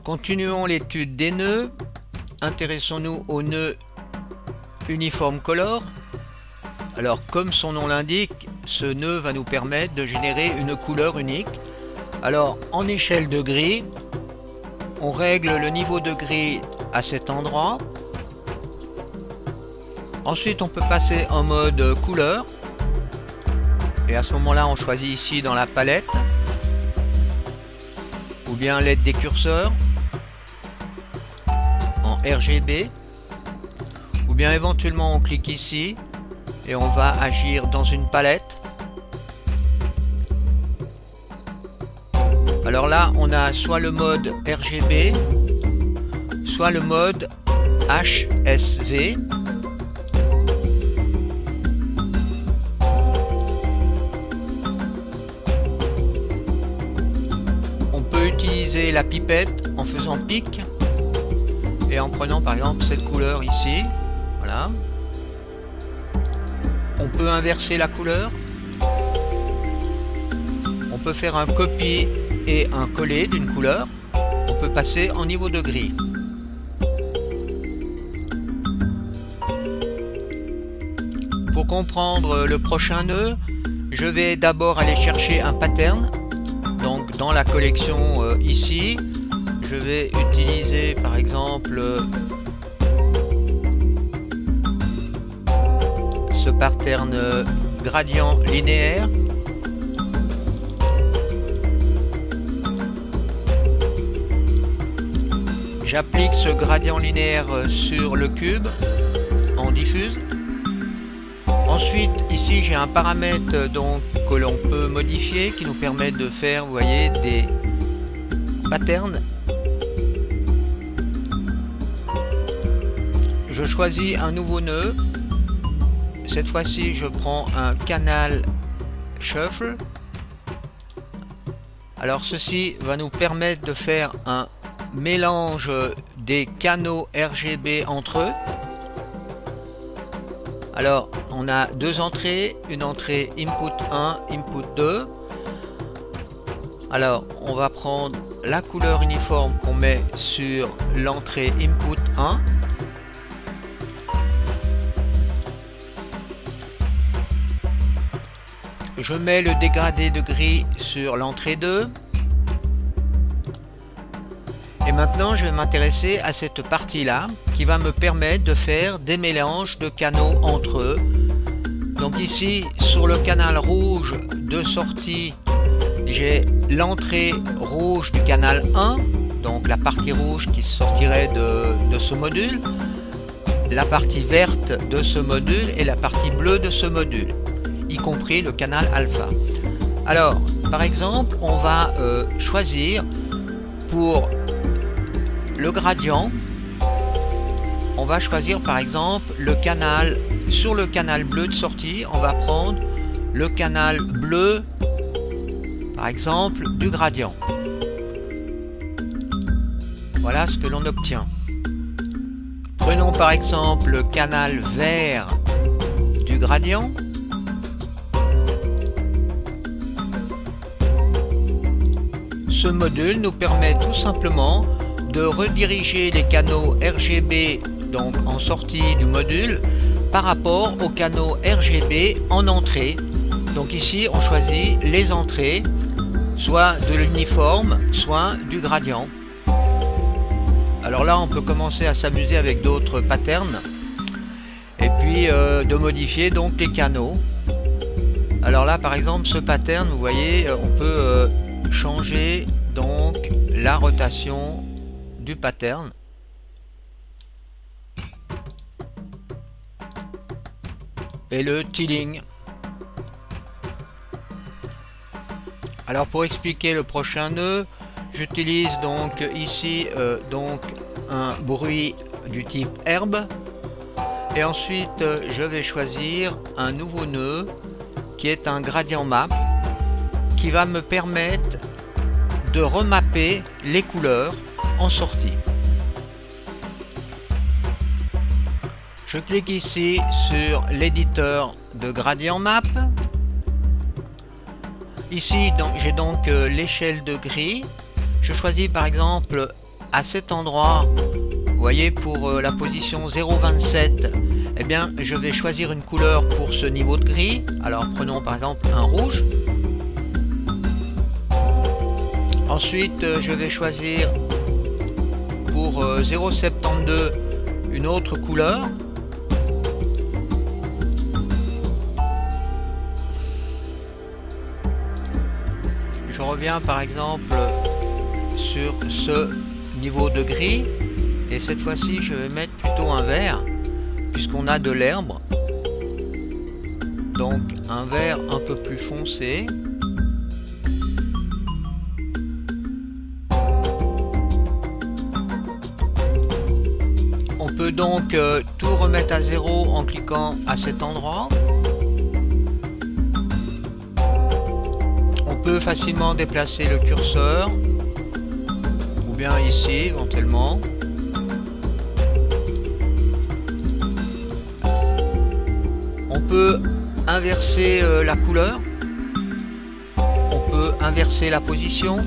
Continuons l'étude des nœuds. Intéressons-nous aux nœuds uniforme color. Alors, comme son nom l'indique, ce nœud va nous permettre de générer une couleur unique. Alors, en échelle de gris, on règle le niveau de gris à cet endroit. Ensuite, on peut passer en mode couleur. Et à ce moment-là, on choisit ici dans la palette. Ou bien l'aide des curseurs. En RGB. Ou bien éventuellement, on clique ici. Et on va agir dans une palette. Alors là, on a soit le mode RGB, soit le mode HSV. On peut utiliser la pipette en faisant pic et en prenant par exemple cette couleur ici. Voilà. On peut inverser la couleur. On peut faire un copie et un coller d'une couleur. On peut passer en niveau de gris. Pour comprendre le prochain nœud, je vais d'abord aller chercher un pattern. Donc dans la collection ici, je vais utiliser par exemple ce pattern gradient linéaire. J'applique ce gradient linéaire sur le cube en diffuse. Ensuite, ici j'ai un paramètre donc que l'on peut modifier qui nous permet de faire, vous voyez, des patterns. Je choisis un nouveau nœud. Cette fois-ci, je prends un canal shuffle. Alors ceci va nous permettre de faire un mélange des canaux RGB entre eux. Alors on a deux entrées, une entrée input 1, input 2. Alors on va prendre la couleur uniforme qu'on met sur l'entrée input 1. Je mets le dégradé de gris sur l'entrée 2. Et maintenant, je vais m'intéresser à cette partie-là qui va me permettre de faire des mélanges de canaux entre eux. Donc ici, sur le canal rouge de sortie, j'ai l'entrée rouge du canal 1, donc la partie rouge qui sortirait de ce module, la partie verte de ce module et la partie bleue de ce module, y compris le canal alpha. Alors, par exemple, on va choisir pour le gradient, on va choisir par exemple le canal, sur le canal bleu de sortie, on va prendre le canal bleu, par exemple, du gradient. Voilà ce que l'on obtient. Prenons par exemple le canal vert du gradient. Ce module nous permet tout simplement de rediriger les canaux RGB donc en sortie du module par rapport aux canaux RGB en entrée. Donc ici on choisit les entrées, soit de l'uniforme, soit du gradient. Alors là on peut commencer à s'amuser avec d'autres patterns et puis de modifier donc les canaux. Alors là par exemple ce pattern, vous voyez, on peut changer donc la rotation du pattern. Et le tiling. Alors pour expliquer le prochain nœud, j'utilise donc ici donc un bruit du type herbe. Et ensuite je vais choisir un nouveau nœud qui est un gradient map qui va me permettre de remapper les couleurs en sortie. Je clique ici sur l'éditeur de gradient map. Ici j'ai donc l'échelle de gris. Je choisis par exemple à cet endroit, vous voyez, pour la position 0,27, eh bien je vais choisir une couleur pour ce niveau de gris. Alors prenons par exemple un rouge. Ensuite je vais choisir pour 0,72 une autre couleur. Je reviens par exemple sur ce niveau de gris et cette fois-ci je vais mettre plutôt un vert puisqu'on a de l'herbe, donc un vert un peu plus foncé. On peut donc tout remettre à zéro en cliquant à cet endroit. On peut facilement déplacer le curseur, ou bien ici éventuellement. On peut inverser la couleur. On peut inverser la position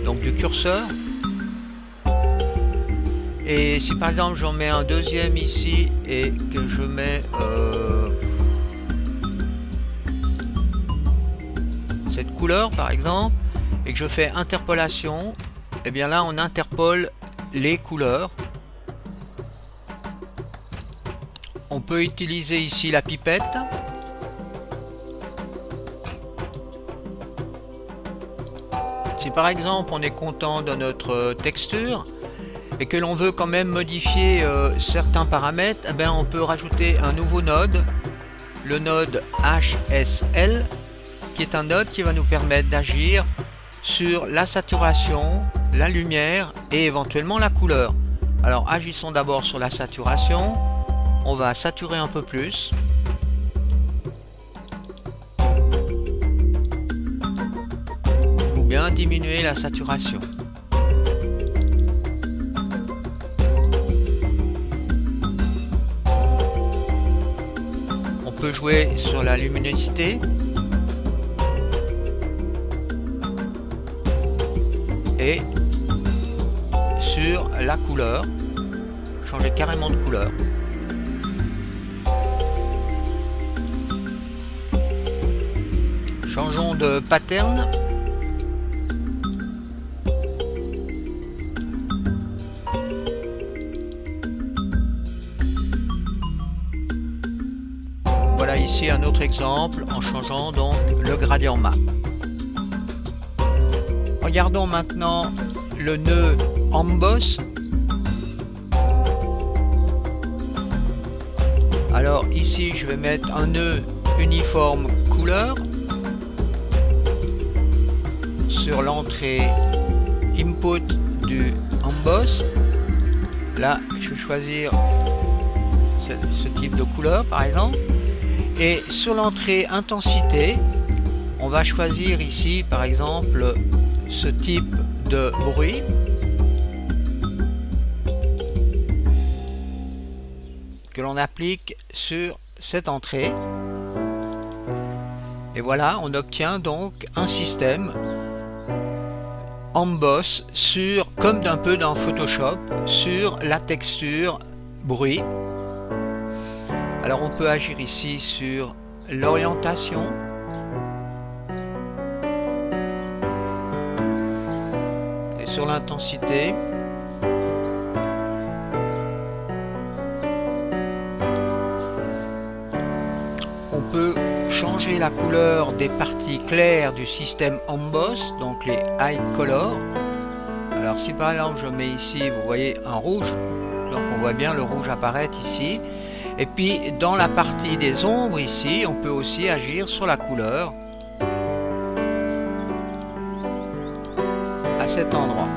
donc du curseur. Et si par exemple j'en mets un deuxième ici et que je mets cette couleur par exemple et que je fais interpolation, et bien là on interpole les couleurs. On peut utiliser ici la pipette. Si par exemple on est content de notre texture et que l'on veut quand même modifier certains paramètres, eh bien on peut rajouter un nouveau node, le node HSL, qui est un node qui va nous permettre d'agir sur la saturation, la lumière et éventuellement la couleur. Alors agissons d'abord sur la saturation. On va saturer un peu plus. Ou bien diminuer la saturation. On peut jouer sur la luminosité. Et sur la couleur. Changer carrément de couleur. Changeons de pattern. Voilà ici un autre exemple en changeant donc le gradient map. Regardons maintenant le nœud emboss. Alors ici je vais mettre un nœud uniforme couleur. Sur l'entrée input du emboss, là je vais choisir ce type de couleur par exemple, et sur l'entrée intensité on va choisir ici par exemple ce type de bruit que l'on applique sur cette entrée, et voilà on obtient donc un système emboss sur, comme d'un peu dans Photoshop, sur la texture bruit. Alors on peut agir ici sur l'orientation. Et sur l'intensité. On peut changer la couleur des parties claires du système emboss, donc les hide color. Alors si par exemple je mets ici, vous voyez un rouge, donc on voit bien le rouge apparaître ici. Et puis dans la partie des ombres ici, on peut aussi agir sur la couleur à cet endroit.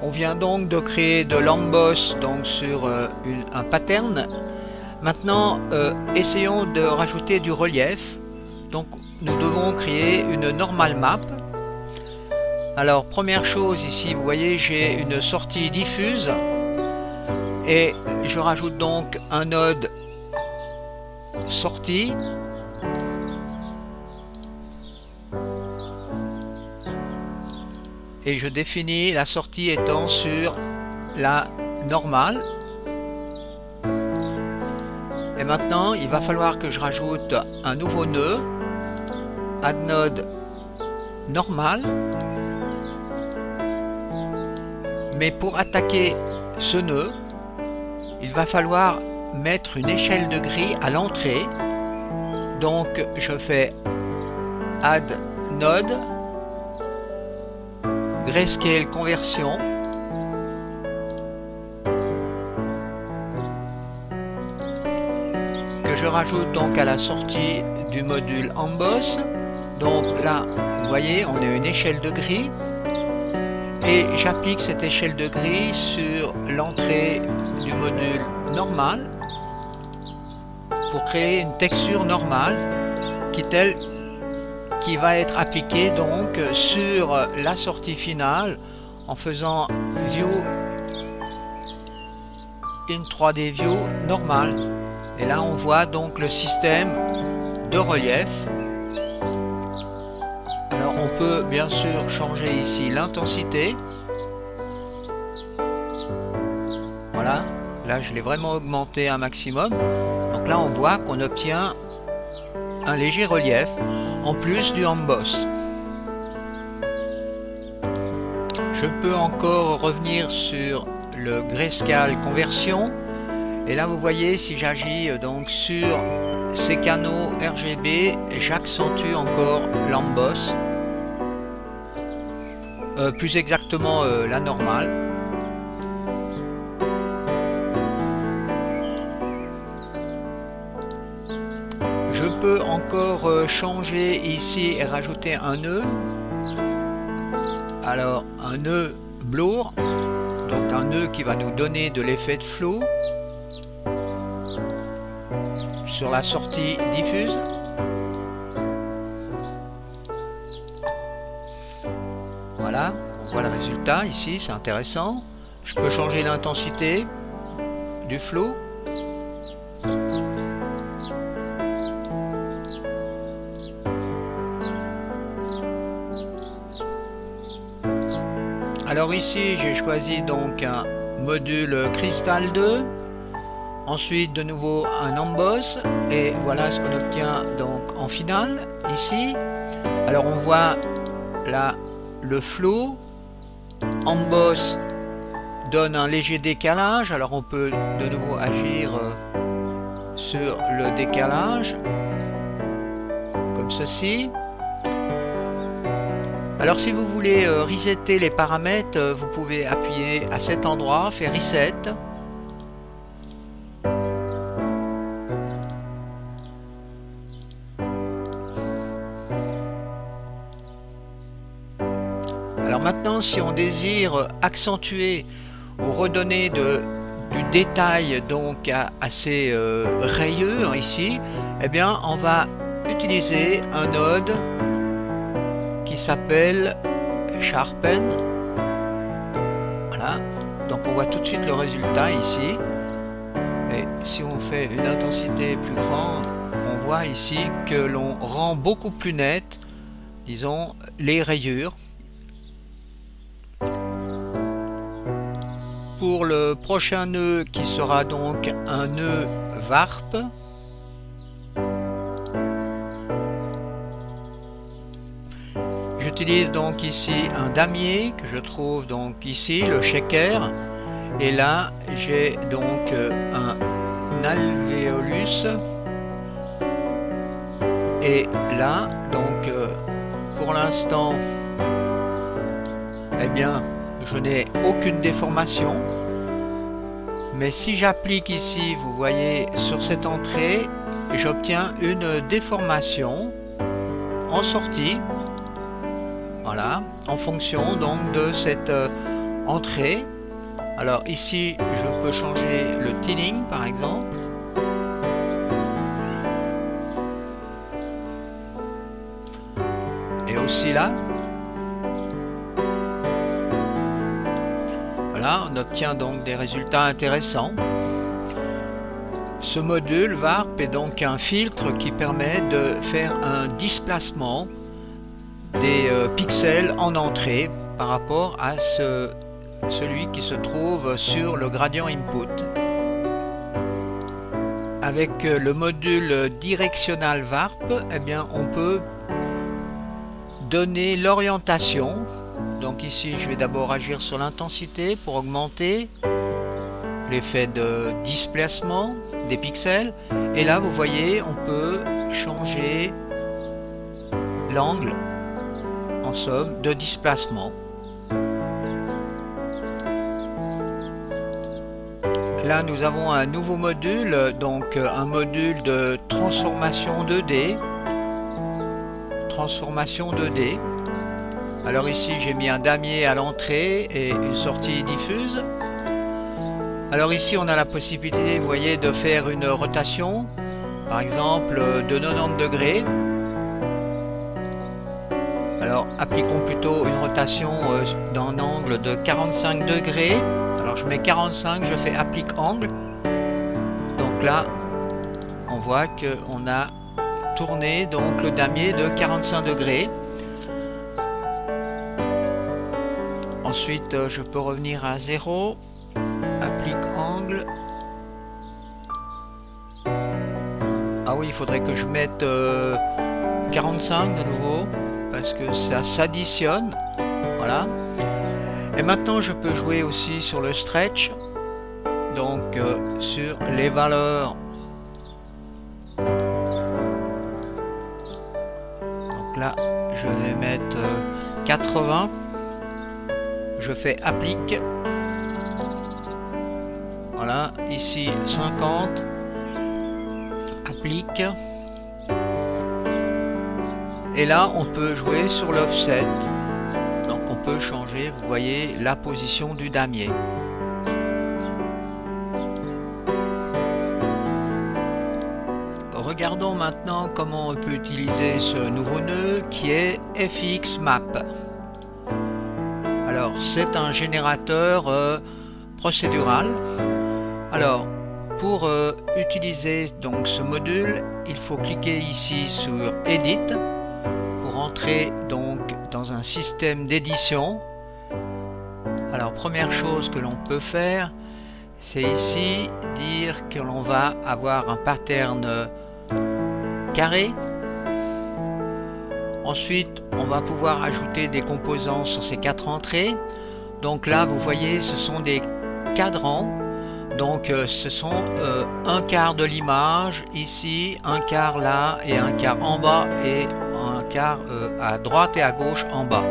On vient donc de créer de l'emboss donc sur un pattern. Maintenant, essayons de rajouter du relief. Donc, nous devons créer une normal map. Alors, première chose ici, vous voyez, j'ai une sortie diffuse et je rajoute donc un node sortie. Et je définis la sortie étant sur la normale. Et maintenant, il va falloir que je rajoute un nouveau nœud, add node normal. Mais pour attaquer ce nœud, il va falloir mettre une échelle de gris à l'entrée. Donc je fais add node grayscale conversion. Que je rajoute donc à la sortie du module emboss. Donc là, vous voyez, on a une échelle de gris. Et j'applique cette échelle de gris sur l'entrée du module normal pour créer une texture normale qui va être appliquée donc sur la sortie finale en faisant view in 3D view normal. Et là on voit donc le système de relief. Alors on peut bien sûr changer ici l'intensité. Voilà, là je l'ai vraiment augmenté un maximum. Donc là on voit qu'on obtient un léger relief en plus du emboss. Je peux encore revenir sur le grayscale conversion. Et là vous voyez, si j'agis donc sur ces canaux RGB, j'accentue encore l'emboss. Plus exactement la normale. Je peux encore changer ici et rajouter un nœud. Alors un nœud blur, donc un nœud qui va nous donner de l'effet de flou sur la sortie diffuse. Voilà, on voit le résultat ici, c'est intéressant. Je peux changer l'intensité du flou. Alors ici j'ai choisi donc un module Crystal 2, ensuite de nouveau un emboss, et voilà ce qu'on obtient donc en finale ici. Alors on voit là le flow, emboss donne un léger décalage, alors on peut de nouveau agir sur le décalage comme ceci. Alors si vous voulez resetter les paramètres, vous pouvez appuyer à cet endroit, faire reset. Alors maintenant, si on désire accentuer ou redonner du détail donc à ces rayures ici, eh bien on va utiliser un node qui s'appelle Sharpen. Voilà, donc on voit tout de suite le résultat ici. Et si on fait une intensité plus grande, on voit ici que l'on rend beaucoup plus net, disons, les rayures. Pour le prochain nœud qui sera donc un nœud warp, j'utilise donc ici un damier que je trouve donc ici, le shaker, et là j'ai donc un alvéolus, et là donc pour l'instant eh bien je n'ai aucune déformation, mais si j'applique ici, vous voyez sur cette entrée, j'obtiens une déformation en sortie. Voilà, en fonction donc de cette entrée. Alors ici je peux changer le tinning par exemple. Et aussi là. Voilà, on obtient donc des résultats intéressants. Ce module VARP est donc un filtre qui permet de faire un displacement des pixels en entrée par rapport à celui qui se trouve sur le gradient input. Avec le module directional VARP, eh bien, on peut donner l'orientation. Donc ici, je vais d'abord agir sur l'intensité pour augmenter l'effet de displacement des pixels. Et là, vous voyez, on peut changer l'angle, en somme, de displacement. Là, nous avons un nouveau module, donc un module de transformation 2D. Transformation 2D. Alors ici, j'ai mis un damier à l'entrée et une sortie diffuse. Alors ici, on a la possibilité, vous voyez, de faire une rotation, par exemple de 90 degrés. Alors, appliquons plutôt une rotation d'un angle de 45 degrés. Alors, je mets 45, je fais applique angle. Donc là, on voit qu'on a tourné donc le damier de 45 degrés. Ensuite, je peux revenir à 0. Applique angle. Ah oui, il faudrait que je mette 45 de nouveau parce que ça s'additionne. Voilà. Et maintenant, je peux jouer aussi sur le stretch. Donc, sur les valeurs. Donc là, je vais mettre 80. Je fais applique. Voilà, ici 50, applique. Et là, on peut jouer sur l'offset. Donc, on peut changer, vous voyez, la position du damier. Regardons maintenant comment on peut utiliser ce nouveau nœud qui est FXMap. Alors, c'est un générateur procédural. Alors, pour utiliser donc ce module, il faut cliquer ici sur Edit pour entrer donc dans un système d'édition. Alors, première chose que l'on peut faire, c'est ici dire que l'on va avoir un pattern carré. Ensuite, on va pouvoir ajouter des composants sur ces 4 entrées. Donc là, vous voyez, ce sont des cadrans. Donc ce sont un quart de l'image ici, un quart là et un quart en bas et un quart à droite et à gauche en bas.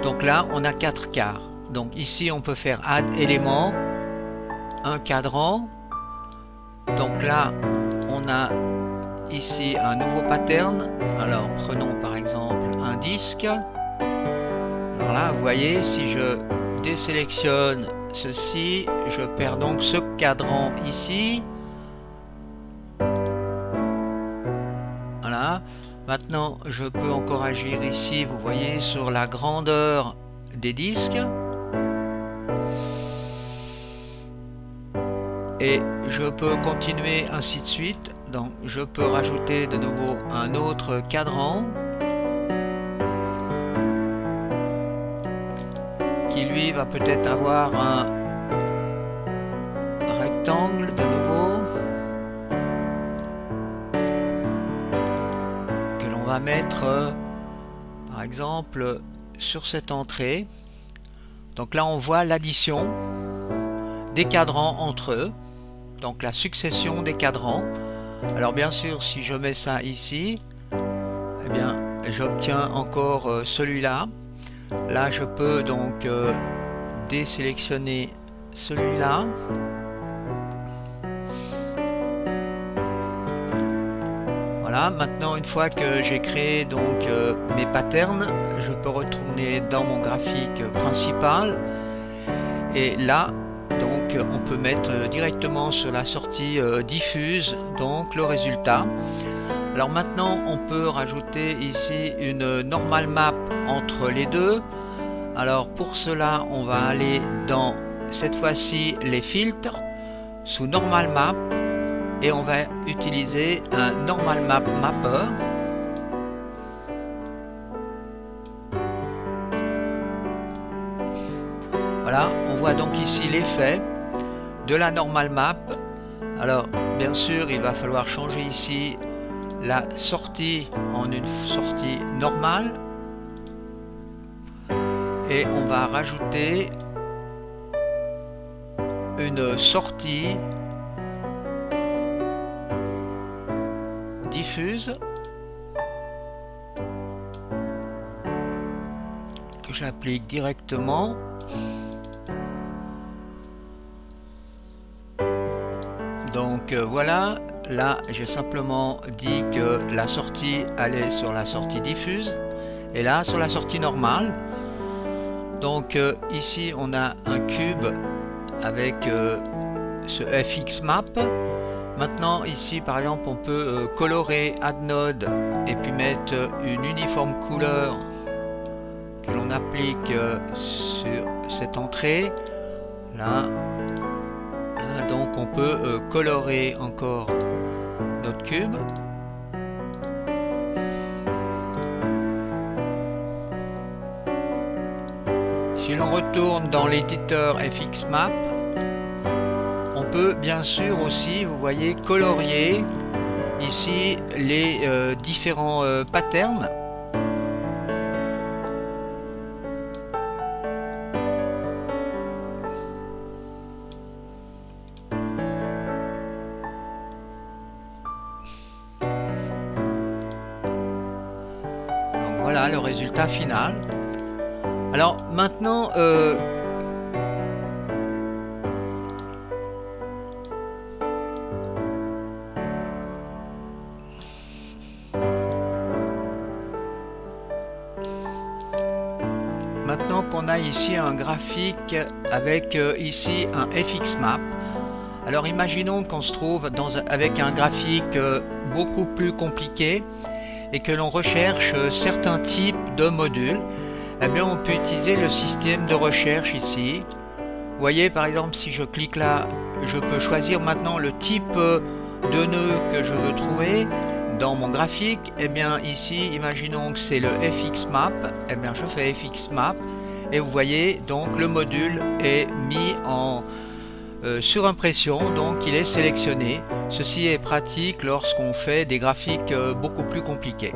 Donc là on a 4 quarts. Donc ici on peut faire add élément, un cadran. Donc là on a ici un nouveau pattern. Alors prenons par exemple un disque. Alors là vous voyez, si je désélectionne ceci, je perds donc ce cadran ici. Voilà. Maintenant, je peux encore agir ici, vous voyez, sur la grandeur des disques. Et je peux continuer ainsi de suite. Donc, je peux rajouter de nouveau un autre cadran qui lui va peut-être avoir un rectangle de nouveau que l'on va mettre par exemple sur cette entrée. Donc là on voit l'addition des cadrans entre eux, donc la succession des cadrans. Alors bien sûr, si je mets ça ici, eh bien j'obtiens encore celui-là. Là, je peux donc désélectionner celui-là. Voilà, maintenant une fois que j'ai créé donc mes patterns, je peux retourner dans mon graphique principal. Et là, donc on peut mettre directement sur la sortie diffuse donc le résultat. Alors maintenant on peut rajouter ici une normal map entre les deux. Alors pour cela on va aller dans cette fois-ci les filtres sous normal map et on va utiliser un normal map mapper. Voilà, on voit donc ici l'effet de la normal map. Alors bien sûr il va falloir changer ici la sortie en une sortie normale et on va rajouter une sortie diffuse que j'applique directement. Donc voilà, là j'ai simplement dit que la sortie allait sur la sortie diffuse et là sur la sortie normale. Donc ici on a un cube avec ce FX map. Maintenant ici par exemple on peut colorer add node et puis mettre une uniforme couleur que l'on applique sur cette entrée là. Donc on peut colorer encore notre cube. Si l'on retourne dans l'éditeur FXMap, on peut bien sûr aussi, vous voyez, colorier ici les différents patterns. Voilà le résultat final. Alors maintenant qu'on a ici un graphique avec ici un FXMap. Alors imaginons qu'on se trouve avec un graphique beaucoup plus compliqué et que l'on recherche certains types de modules. Eh bien on peut utiliser le système de recherche ici. Vous voyez par exemple si je clique là, je peux choisir maintenant le type de nœud que je veux trouver dans mon graphique. Eh bien ici imaginons que c'est le FXMap, eh bien je fais FXMap et vous voyez donc le module est mis en surimpression, donc il est sélectionné. Ceci est pratique lorsqu'on fait des graphiques beaucoup plus compliqués.